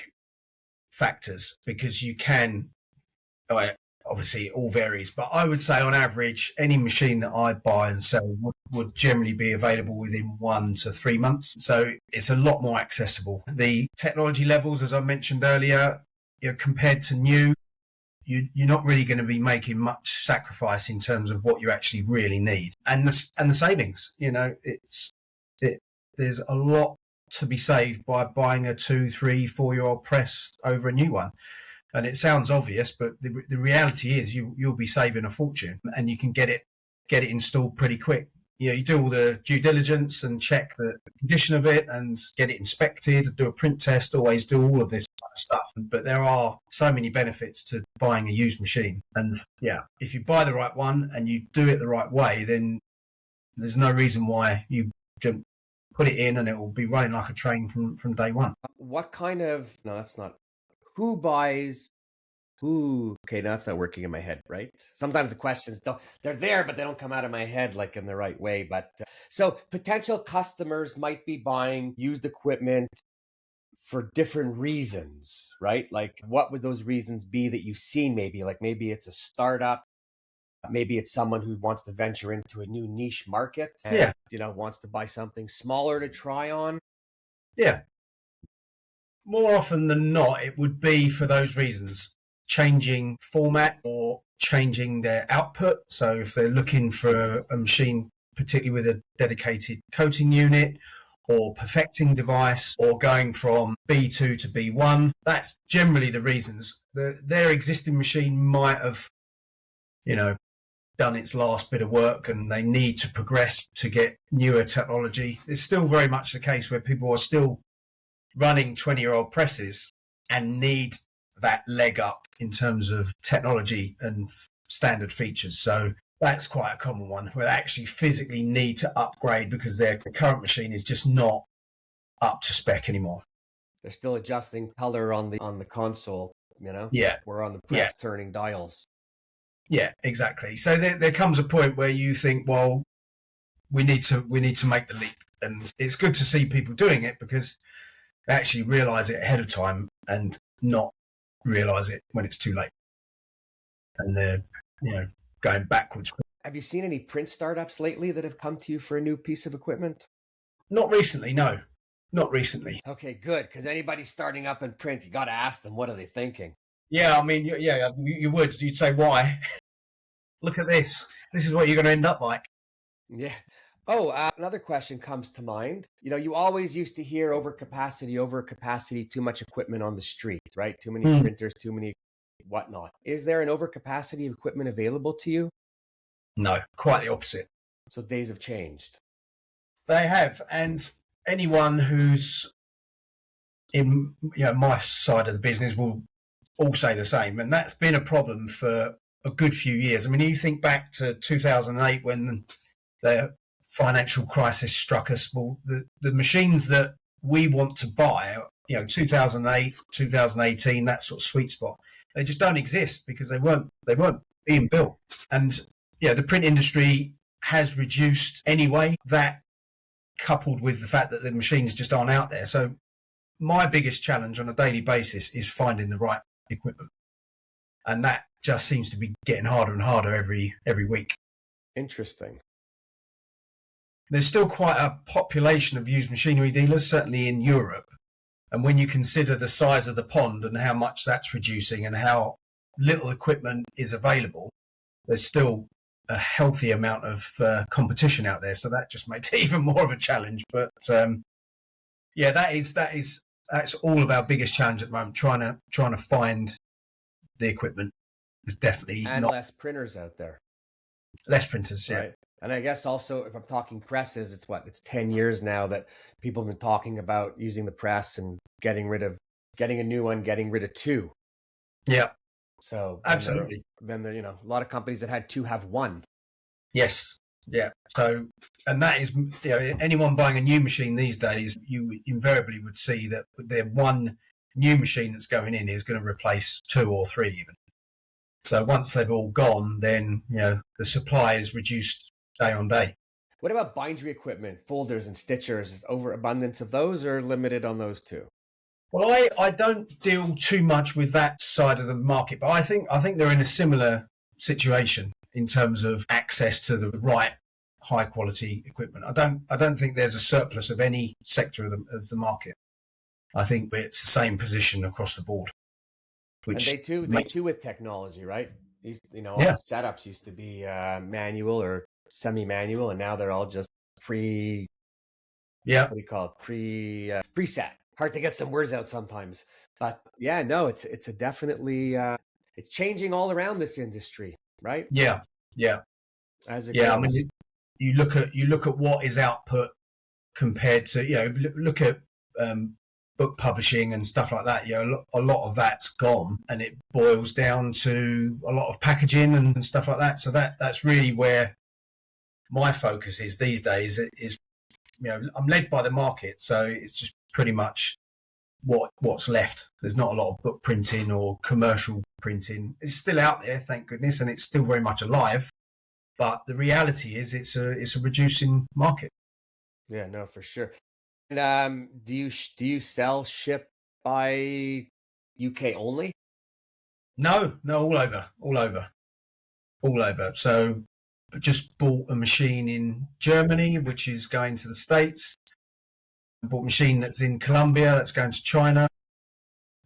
factors, because you can, obviously it all varies, but I would say on average, any machine that I buy and sell would generally be available within 1 to 3 months. So it's a lot more accessible. The technology levels, as I mentioned earlier, compared to new, you're not really going to be making much sacrifice in terms of what you actually really need. And the savings, there's a lot to be saved by buying a 2, 3, 4-year-old press over a new one. And it sounds obvious, but the reality is you'll be saving a fortune, and you can get it installed pretty quick. You do all the due diligence and check the condition of it and get it inspected, do a print test, always do all of this kind of stuff. But there are so many benefits to buying a used machine. And if you buy the right one and you do it the right way, then there's no reason why you don't put it in and it will be running like a train from day one. What kind of, no, that's not, who buys who? Okay, now that's not working in my head, right? Sometimes the questions they're there, but they don't come out of my head like in the right way. But so potential customers might be buying used equipment for different reasons, right? Like what would those reasons be that you've seen? Maybe it's a startup. Maybe it's someone who wants to venture into a new niche market and, wants to buy something smaller to try on. Yeah. More often than not, it would be for those reasons, changing format or changing their output. So if they're looking for a machine, particularly with a dedicated coating unit or perfecting device or going from B2 to B1, that's generally the reasons. Their existing machine might have, you know, done its last bit of work and they need to progress to get newer technology. It's still very much the case where people are still running 20-year-old presses and need that leg up in terms of technology and standard features. So that's quite a common one where they actually physically need to upgrade because their current machine is just not up to spec anymore. They're still adjusting color on the console, Yeah. We're on the press turning dials. Yeah, exactly. So there comes a point where you think, well, we need to make the leap. And it's good to see people doing it because they actually realize it ahead of time and not realize it when it's too late. And they're, going backwards. Have you seen any print startups lately that have come to you for a new piece of equipment? Not recently, no. Not recently. Okay, good. Because anybody starting up in print, you got to ask them, what are they thinking? Yeah, I mean, yeah, you would. You'd say, why? Look at this. This is what you're going to end up like. Yeah. Oh, another question comes to mind. You always used to hear overcapacity, too much equipment on the street, right? Too many printers, too many whatnot. Is there an overcapacity of equipment available to you? No, quite the opposite. So days have changed. They have. And anyone who's in my side of the business will all say the same. And that's been a problem for a good few years. I mean, you think back to 2008 when the financial crisis struck us. Well, the machines that we want to buy, 2008, 2018, that sort of sweet spot, they just don't exist because they weren't being built. And the print industry has reduced anyway. That coupled with the fact that the machines just aren't out there. So my biggest challenge on a daily basis is finding the right equipment, and that just seems to be getting harder and harder every week. Interesting. There's still quite a population of used machinery dealers, certainly in Europe. And when you consider the size of the pond and how much that's reducing and how little equipment is available, there's still a healthy amount of competition out there. So that just makes it even more of a challenge. But that's all of our biggest challenge at the moment. Trying to find the equipment is definitely and not less printers out there. Less printers, yeah. Right. And I guess also, if I'm talking presses, it's 10 years now that people have been talking about using the press and getting rid of a new one, getting rid of two. Yeah. So absolutely. Then there, a lot of companies that had two have one. Yes. Yeah. So, and that is, anyone buying a new machine these days, you invariably would see that their one new machine that's going in is going to replace two or three even. So once they've all gone, then, the supply is reduced day on day. What about bindery equipment, folders and stitchers? Is overabundance of those or limited on those two? Well, I don't deal too much with that side of the market, but I think they're in a similar situation in terms of access to the right high quality equipment. I don't think there's a surplus of any sector of the market. I think it's the same position across the board. Which and they too with technology, right? All yeah. the setups used to be manual or semi-manual, and now they're all just pre. Yeah. What do you call it? Preset. Hard to get some words out sometimes, but yeah, no, it's a definitely it's changing all around this industry, right? Yeah. Yeah. As it goes. I mean, you look at what is output compared to look at book publishing and stuff like that. A lot of that's gone, and it boils down to a lot of packaging and stuff like that. So that's really where my focus is these days. Is I'm led by the market, so it's just pretty much what's left. There's not a lot of book printing or commercial printing. It's still out there, thank goodness, and it's still very much alive. But the reality is, it's a reducing market. Yeah, no, for sure. And do you ship by UK only? No, all over. So, just bought a machine in Germany, which is going to the States. bought a machine that's in Colombia, that's going to China.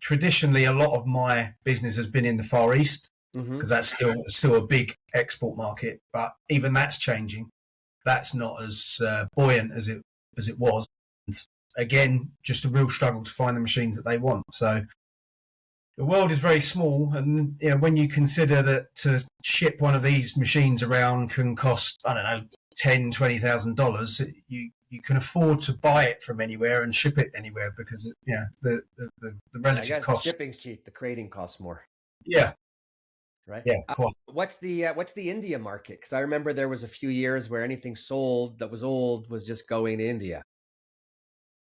Traditionally, a lot of my business has been in the Far East because that's still a big export market. But even that's changing. That's not as buoyant as it was. And again, just a real struggle to find the machines that they want. So the world is very small, and when you consider that to ship one of these machines around can cost, I don't know, $10,000-$20,000, you can afford to buy it from anywhere and ship it anywhere because the relative cost. Shipping's cheap. The crating costs more. Yeah. Right. Yeah. Quite. What's the India market? Because I remember there was a few years where anything sold that was old was just going to India.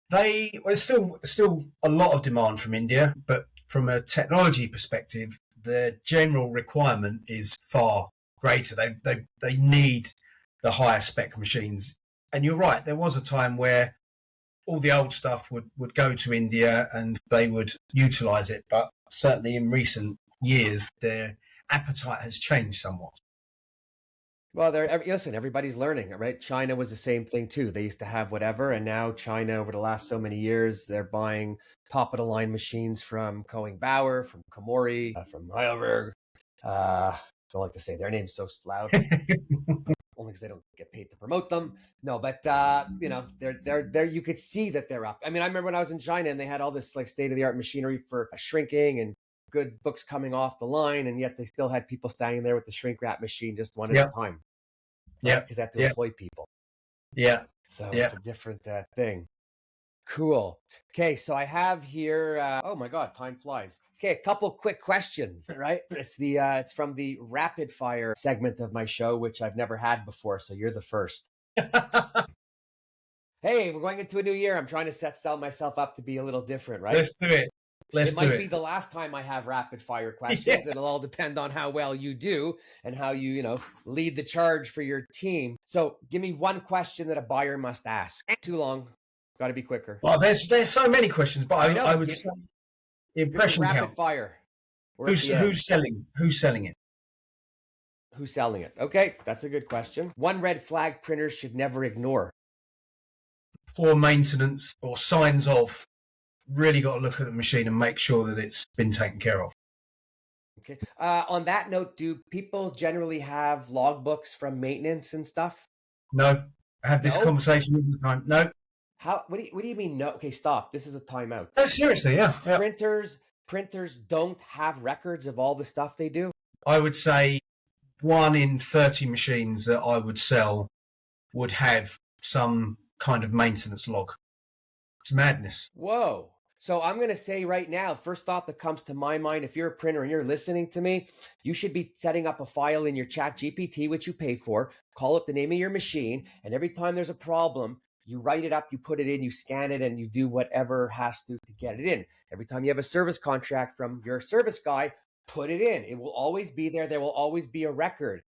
There's still a lot of demand from India, but from a technology perspective, the general requirement is far greater. They need the higher spec machines. And you're right, there was a time where all the old stuff would go to India and they would utilize it. But certainly in recent years, their appetite has changed somewhat. Well, listen, everybody's learning, right? China was the same thing too. They used to have whatever, and now China, over the last so many years, they're buying top of the line machines from Coing Bauer, from Komori, from Heidelberg. I don't like to say their names so loud, only because they don't get paid to promote them. No, but they're you could see that they're up. I mean, I remember when I was in China and they had all this like state of the art machinery for shrinking and good books coming off the line, and yet they still had people standing there with the shrink wrap machine just one at a time. Yeah, because they have to employ people. Yeah. So it's a different thing. Cool. Okay, so I have here. Oh my God, time flies. Okay, a couple quick questions. Right, it's from the rapid fire segment of my show, which I've never had before. So you're the first. Hey, we're going into a new year. I'm trying to set myself up to be a little different, right? Let's do it. It might be the last time I have rapid fire questions. It'll all depend on how well you do and how you lead the charge for your team. So give me one question that a buyer must ask. Too long. Got to be quicker. Well, there's so many questions, but I would say impression rapid count. Fire. Who's selling? Who's selling it? Who's selling it? Okay, that's a good question. One red flag printers should never ignore. Poor maintenance or signs of. Really got to look at the machine and make sure that it's been taken care of. Okay. On that note, do people generally have logbooks from maintenance and stuff? No. I have this conversation all the time. No. What do you mean no? Okay, stop. This is a timeout. No, seriously, yeah. Printers don't have records of all the stuff they do? I would say 1 in 30 machines that I would sell would have some kind of maintenance log. It's madness. Whoa. So I'm going to say right now, first thought that comes to my mind, if you're a printer and you're listening to me, you should be setting up a file in your Chat GPT, which you pay for, call it the name of your machine, and every time there's a problem, you write it up, you put it in, you scan it, and you do whatever has to get it in. Every time you have a service contract from your service guy, put it in. It will always be there. There will always be a record.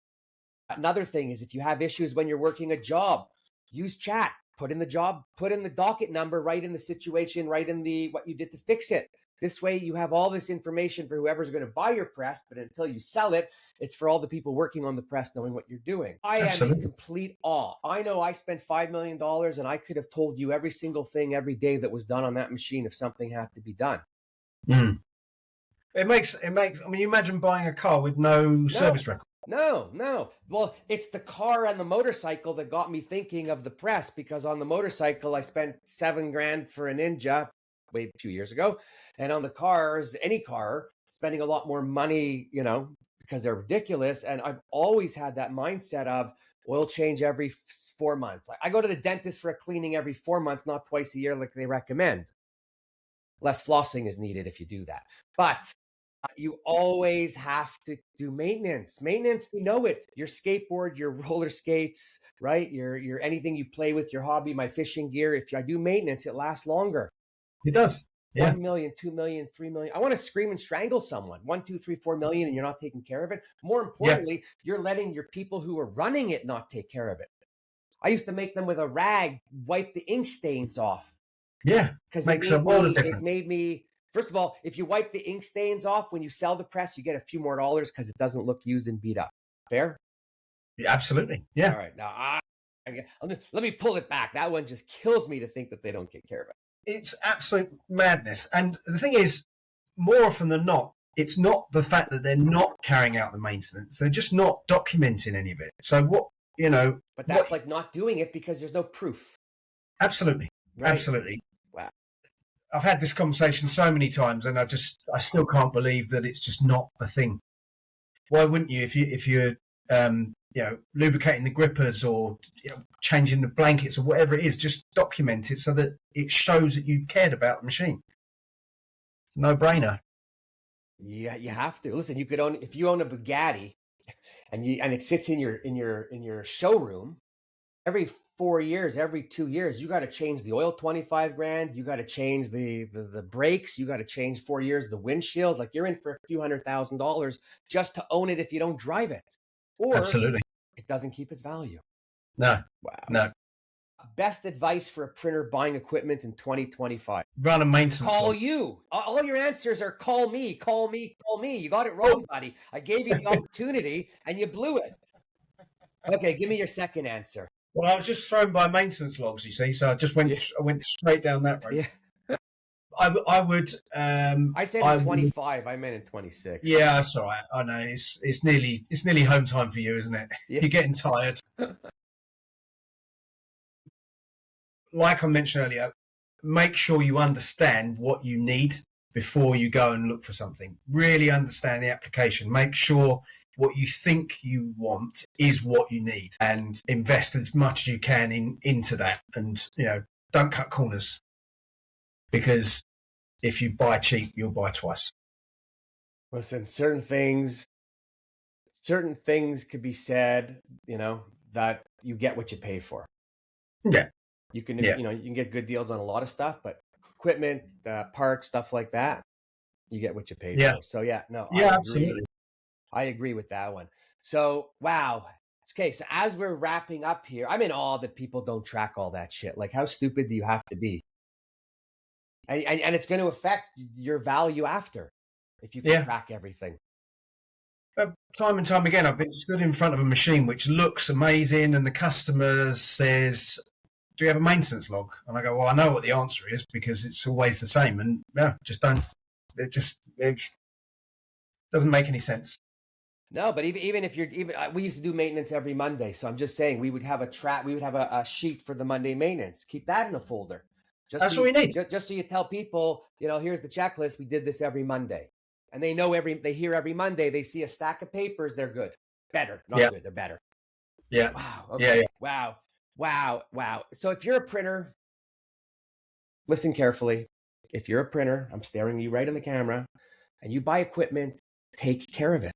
Another thing is if you have issues when you're working a job, use chat. Put in the job, put in the docket number, write in the situation, write in what you did to fix it. This way you have all this information for whoever's going to buy your press, but until you sell it, it's for all the people working on the press knowing what you're doing. I am in complete awe. I know I spent $5 million and I could have told you every single thing every day that was done on that machine if something had to be done. Mm. It makes, I mean, you imagine buying a car with no service record. No. Well, it's the car and the motorcycle that got me thinking of the press, because on the motorcycle, I spent $7,000 for a Ninja a few years ago. And on the cars, any car, spending a lot more money, because they're ridiculous. And I've always had that mindset of oil change every 4 months. I go to the dentist for a cleaning every 4 months, not twice a year like they recommend. Less flossing is needed if you do that. But you always have to do maintenance. Maintenance, you know it. Your skateboard, your roller skates, right? Your anything you play with, your hobby, my fishing gear. If I do maintenance, it lasts longer. It does. Yeah. 1 million, 2 million, 3 million. I want to scream and strangle someone. 1, 2, 3, 4 million, and you're not taking care of it. More importantly, you're letting your people who are running it not take care of it. I used to make them with a rag, wipe the ink stains off. Yeah, because makes a lot of difference. It made me. First of all, if you wipe the ink stains off when you sell the press, you get a few more dollars because it doesn't look used and beat up. Fair? Yeah, absolutely. Yeah. All right. Now, Let me pull it back. That one just kills me to think that they don't take care of it. It's absolute madness. And the thing is, more often than not, it's not the fact that they're not carrying out the maintenance. They're just not documenting any of it. So what, But that's like not doing it because there's no proof. Absolutely. Right? Absolutely. Wow. I've had this conversation so many times, and I still can't believe that it's just not a thing. Why wouldn't you? If you're lubricating the grippers or changing the blankets or whatever it is, just document it so that it shows that you cared about the machine. No brainer. Yeah, you have to. Listen, if you own a Bugatti and it sits in your showroom, every 4 years, every 2 years, you got to change the oil 25 grand. You got to change the brakes. You got to change 4 years the windshield. Like you're in for a few $100,000 just to own it if you don't drive it. Or absolutely, it doesn't keep its value. No. Wow. No. Best advice for a printer buying equipment in 2025. Run a maintenance. Call you. All your answers are call me, call me, call me. You got it wrong, buddy. I gave you the opportunity and you blew it. Okay, give me your second answer. Well, I was just thrown by maintenance logs, you see, so I went straight down that road. Yeah. I would. I said in 25. I meant in 26. Yeah, that's all right. I know it's nearly home time for you, isn't it? Yeah. You're getting tired. Like I mentioned earlier, make sure you understand what you need before you go and look for something. Really understand the application. Make sure what you think you want is what you need, and invest as much as you can into that. And don't cut corners, because if you buy cheap, you'll buy twice. Listen, certain things could be said, that you get what you pay for. Yeah. You can, you can get good deals on a lot of stuff, but equipment, parts, stuff like that, you get what you pay for. So absolutely. I agree with that one. So, wow. Okay, so as we're wrapping up here, I'm in awe that people don't track all that shit. Like, how stupid do you have to be? And it's going to affect your value after if you can track everything. Time and time again, I've been stood in front of a machine which looks amazing, and the customer says, "Do you have a maintenance log?" And I go, "Well, I know what the answer is because it's always the same." And just don't. It doesn't make any sense. No, but even if we used to do maintenance every Monday. So I'm just saying we would have a sheet for the Monday maintenance. Keep that in a folder. That's what we need. Just so you tell people, here's the checklist. We did this every Monday. And they know they hear every Monday, they see a stack of papers, they're good. Better, not good, they're better. Yeah. Wow. Okay. Yeah. Wow. So if you're a printer, listen carefully. If you're a printer, I'm staring you right in the camera, and you buy equipment, take care of it.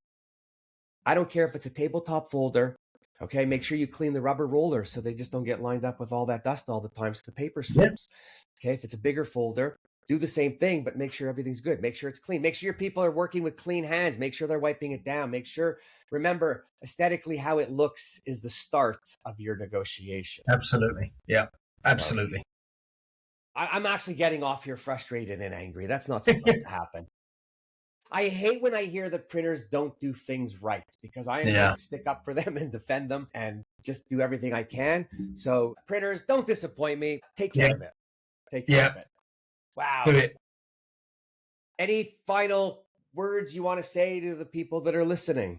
I don't care if it's a tabletop folder. Okay, make sure you clean the rubber rollers so they just don't get lined up with all that dust all the time so the paper slips. Okay, if it's a bigger folder, do the same thing, but make sure everything's good. Make sure it's clean. Make sure your people are working with clean hands. Make sure they're wiping it down. Remember, aesthetically, how it looks is the start of your negotiation. Absolutely. Yeah, absolutely. I'm actually getting off here frustrated and angry. That's not supposed to happen. I hate when I hear that printers don't do things right, because I am going to stick up for them and defend them and just do everything I can. So printers, don't disappoint me. Take care of it. Take care of it. Wow. Do it. Any final words you want to say to the people that are listening?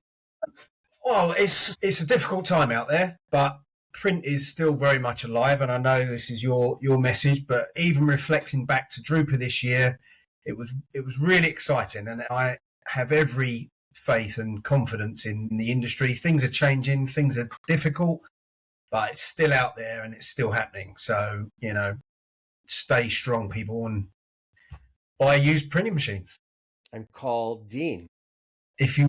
Well, it's a difficult time out there, but print is still very much alive. And I know this is your message, but even reflecting back to Drupa this year, it was really exciting. And I have every faith and confidence in the industry. Things are changing, things are difficult, but it's still out there and it's still happening. So, stay strong, people, and buy used printing machines. And call Dean. If you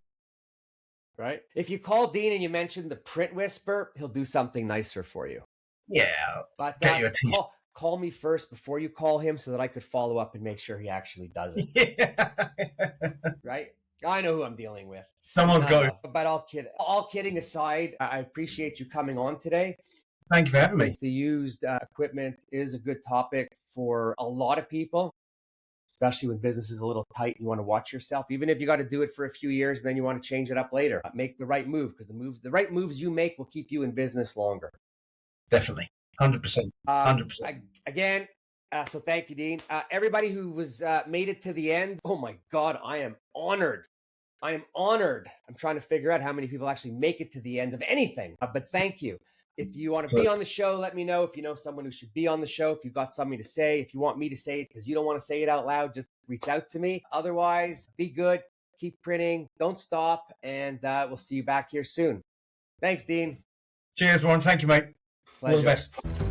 call Dean and you mention the Print Whisper, he'll do something nicer for you. Yeah. But get you a t-shirt. Call me first before you call him so that I could follow up and make sure he actually does it. Yeah. Right? I know who I'm dealing with. Someone's got it. But all kidding aside, I appreciate you coming on today. Thank you for having me. The used equipment is a good topic for a lot of people, especially when business is a little tight and you want to watch yourself. Even if you got to do it for a few years and then you want to change it up later, make the right move, because the right moves you make will keep you in business longer. Definitely. 100%. 100%. Again, so thank you, Dean. Everybody who was made it to the end, oh my God, I am honored. I am honored. I'm trying to figure out how many people actually make it to the end of anything, but thank you. If you want to be on the show, let me know. If you know someone who should be on the show, if you've got something to say, if you want me to say it because you don't want to say it out loud, just reach out to me. Otherwise, be good, keep printing, don't stop, and we'll see you back here soon. Thanks, Dean. Cheers, Warren. Thank you, mate. Pleasure. All the best.